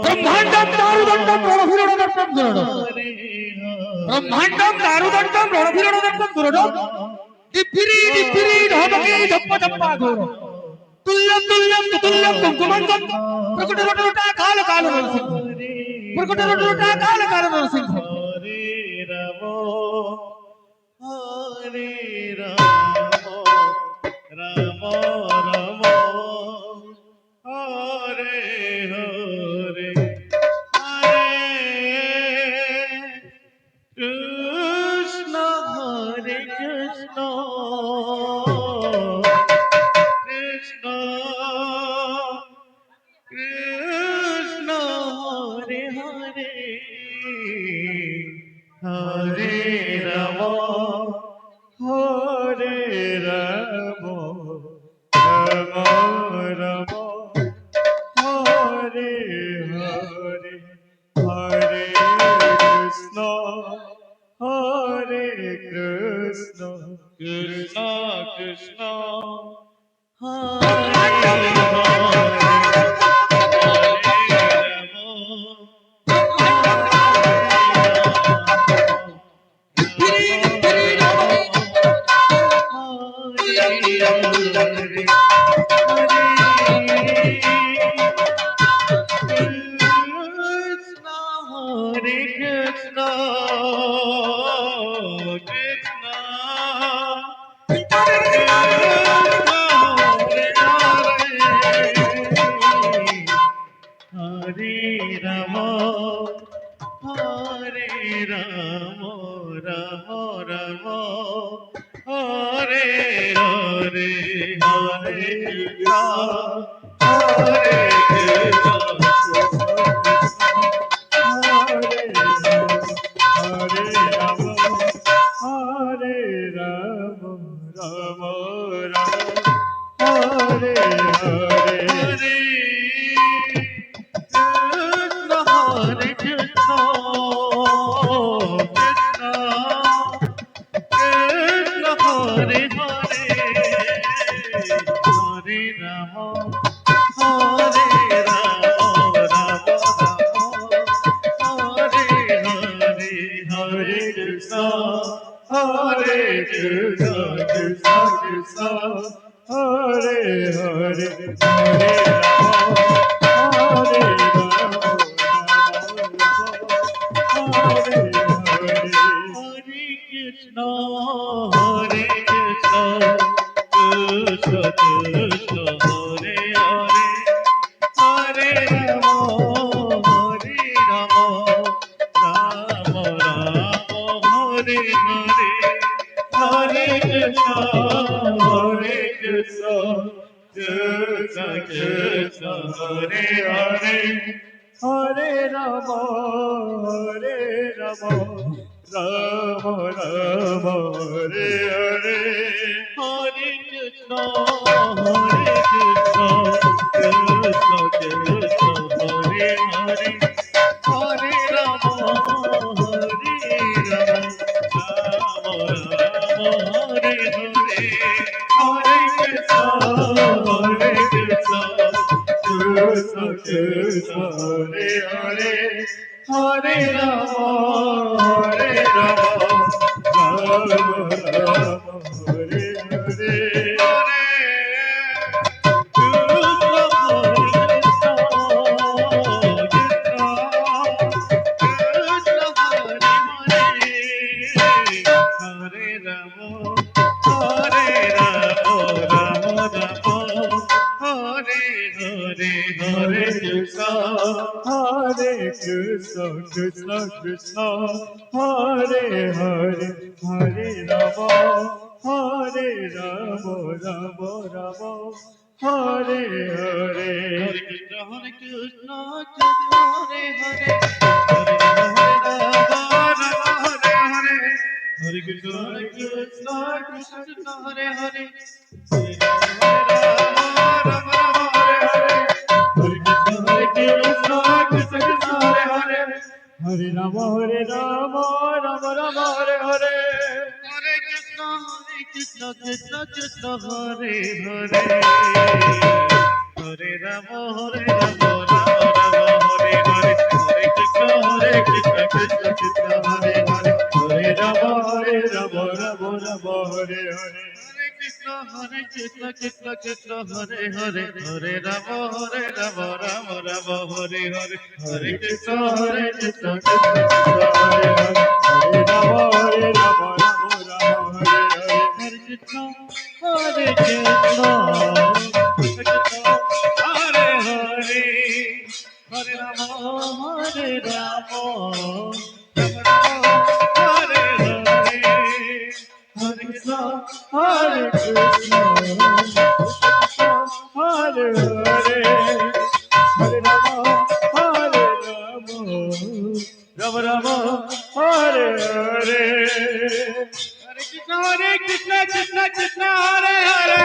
ব্রহ্মাণ্ডম দারুদণ্ডম রণভীরণদর্পম গুরুডম ব্রহ্মাণ্ডম দারুদণ্ডম রণভীরণদর্পম গুরুডম দিব্যিরি দিব্যিরি ধমকে ধপ্প ধপ্পা ঘোর তুল্যম তুল্যম তুল্যম কুঙ্কুমঙ্গম প্রকটরটরটা কাল কাল নরসিংহ প্রকটরটরটা কাল কাল নরসিংহ হরে রাম হরে রাম রাম রাম হরে হরে হরে কৃষ্ণ হরে কৃষ্ণ কৃষ্ণ কৃষ্ণ হরে হরে হরে রাম হরে রাম রাম রাম হরে হরে হরে কৃষ্ণ হরে কৃষ্ণ কৃষ্ণ কৃষ্ণ হরে Hare Rama Hare Rama Krishna Krishna Krishna Hare Hare Hare Rama Rama Rama Hare Hare Krishna Krishna Krishna Hare Hare Hare Rama Rama Rama Hare Hare Hare Krishna Krishna Krishna Hare Hare Hare Rama Rama Rama Hare Hare Hare Krishna Hare Krishna Krishna Hare Hare Hare Rama Hare Rama Rama Rama Hare Hare Hare Krishna Hare Krishna Hare Hare Hare Rama Hare Rama Rama Rama Hare Hare Hare Krishna Krishna Krishna Hare Hare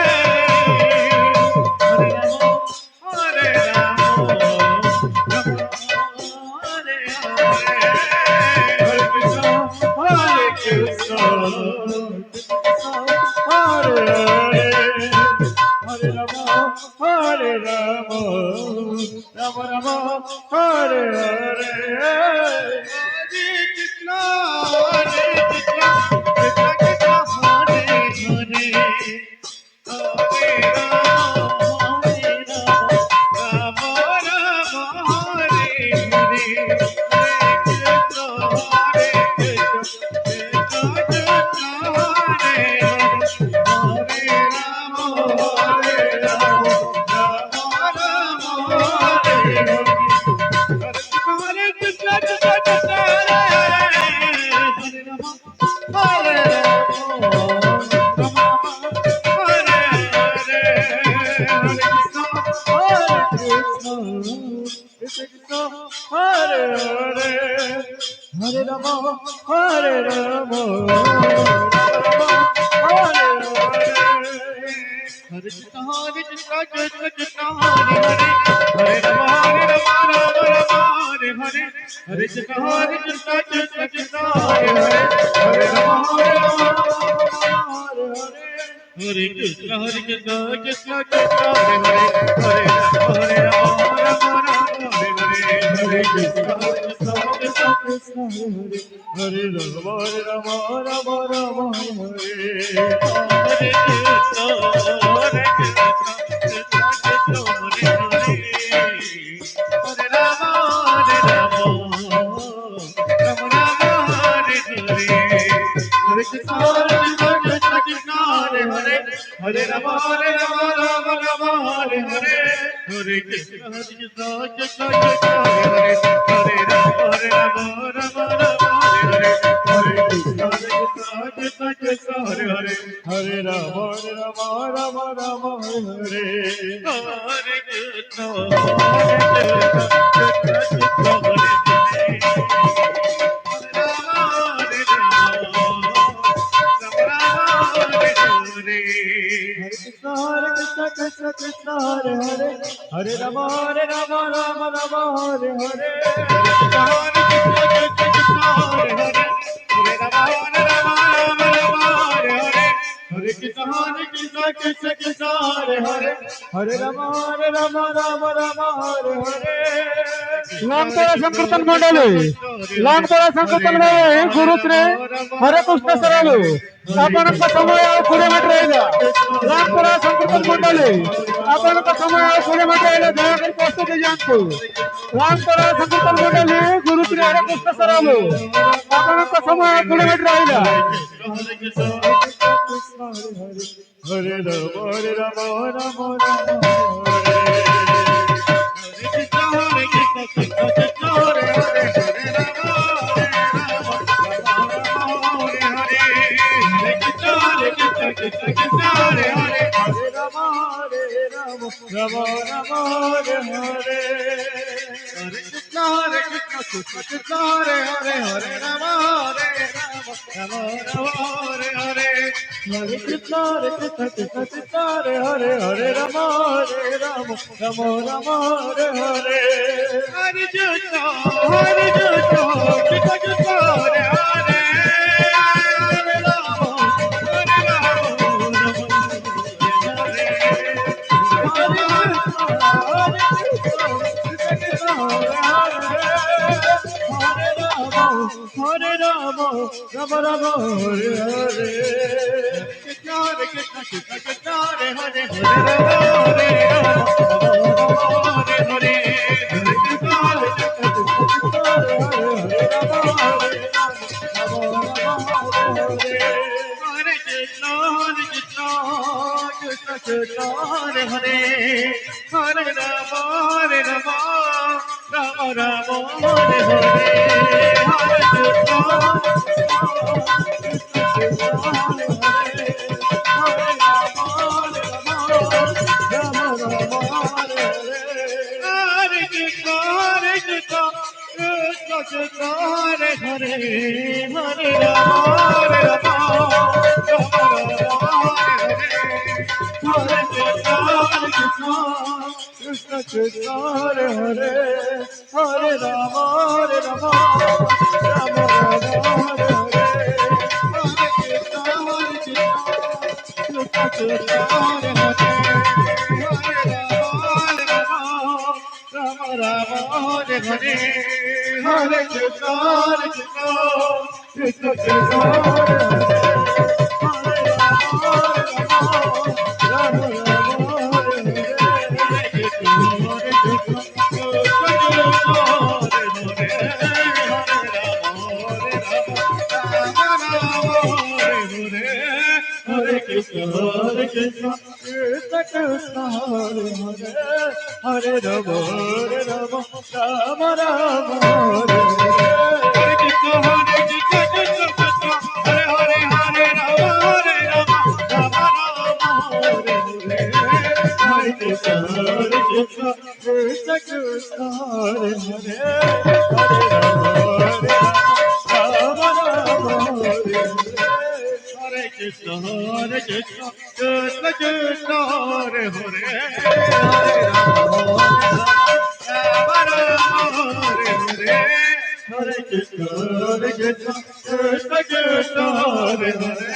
Hare Rama Hare Rama Rama Hare Hare Hare Krishna Hare Krishna Hare Hare Hare Rama Hare Rama Rama Rama Hare Hare Hare Krishna Krishna Krishna Krishna Hare Hare Hare Rama Rama Hare Hare Hare Krishna Hare Hare Rama, Hare Rama, Hare Krishna, Krishna Krishna, Hare Hare, Hare Rama, Hare Hare, Hare Krishna, Krishna Krishna, Hare Hare, Hare Rama, Hare Krishna, Krishna Krishna, Hare Hare, Hare Rama, Hare Hare, Hare Krishna, Krishna Krishna, Hare Rama, Rama Rama, Hare Hare Krishna, Hare Krishna, Krishna Krishna, Hare Hare, Hare Rama, Rama Rama, Hare Hare, Hare Krishna, Krishna Krishna, Hare Hare, Hare Rama, Rama Rama, Hare Hare, Hare Krishna, Krishna Krishna, Hare Hare, Hare Rama, Rama Rama, Hare Hare, Hare Krishna, Krishna Krishna, Hare Hare, Hare Rama, Rama Rama, Hare Hare, Hare Krishna, Krishna Krishna, Hare Hare, Hare Rama, Rama Rama, Hare Hare, Hare Krishna, Krishna Hare Hare, Hare Rama, Rama Rama, Hare Hare, Hare Krishna, Hare Hare, Hare Rama, Rama Rama, Hare Hare, Hare Krishna, Krishna Krishna, Hare Hare, Hare Rama, Rama Rama, Hare Hare, लांबतळा संकीर्तन मंडळी लांबतळा संकीर्तन मंडळी गुरुश्री हरेकृष्ण सरालू आपणका ಸಮಯ 20 metre ಇದೆ लांबतळा संकीर्तन मंडळी आपणका ಸಮಯ 20 metre ಇದೆ ದಯವಿಟ್ಟು ಪ್ರಸ್ತುತಿ ಜಾಂತು लांबतळा संकीर्तन मंडळी गुरुश्री हरेकृष्ण सरालू आपणका ಸಮಯ 20 ಮೀಟರ್ ಇದೆ Hare Rama, Rama Hare Krishna, Krishna Krishna, Hare Hare, Hare Rama, Rama Hare Hare, Hare Krishna, Krishna Krishna, Hare Hare, Hare Rama, Rama Hare Hare, Hare Krishna, Krishna Krishna, Hare Hare, Hare Rama, Rama Hare Hare, Hare Krishna, Krishna Krishna, Hare Hare, Hare Rama, Rama Hare Hare, Hare Krishna, Krishna Krishna, Hare Hare, Hare Rama, Hare Hare, Hare Hare Rama, Rama Rama, Hare Hare. Krishna Hare Krishna, Krishna Krishna, Hare Hare, Hare Rama, Hare Rama, Rama Hare Hare. Hare Krishna, Hare Krishna, Krishna Krishna, Hare Hare, Hare Rama, Hare Rama, Rama Rama, Hare Hare. Hare Krishna, Krishna Krishna, Hare Hare, Hare Rama, Rama Rama, Hare Hare. Hare Krishna, Krishna Krishna, Hare Hare, Hare Rama, Rama Rama, Hare Hare. Hare Krishna, Krishna Krishna, Hare Hare, Hare Rama, Rama Krishna Krishna, Hare Hare, Hare Rama, Rama Rama, Hare Hare. Hare Krishna, Krishna Krishna, Hare Hare, Hare Rama, Rama Rama, Hare Hare. Hare Krishna, Krishna Krishna, Hare Hare Krishna, Hare Krishna, Krishna Krishna, Hare Hare, Hare Rama, Rama Rama, Hare Hare. Hare Krishna, Krishna Krishna, Hare Hare, Hare Rama, Rama Rama, Hare Hare. Hare Krishna, Krishna Krishna, Hare Hare, Hare Rama, Rama Rama, Hare Hare. Hare Krishna, Krishna Krishna, Hare Hare, Hare Rama, Rama Rama, Hare Hare. Hare Krishna, Krishna Krishna, Hare Hare,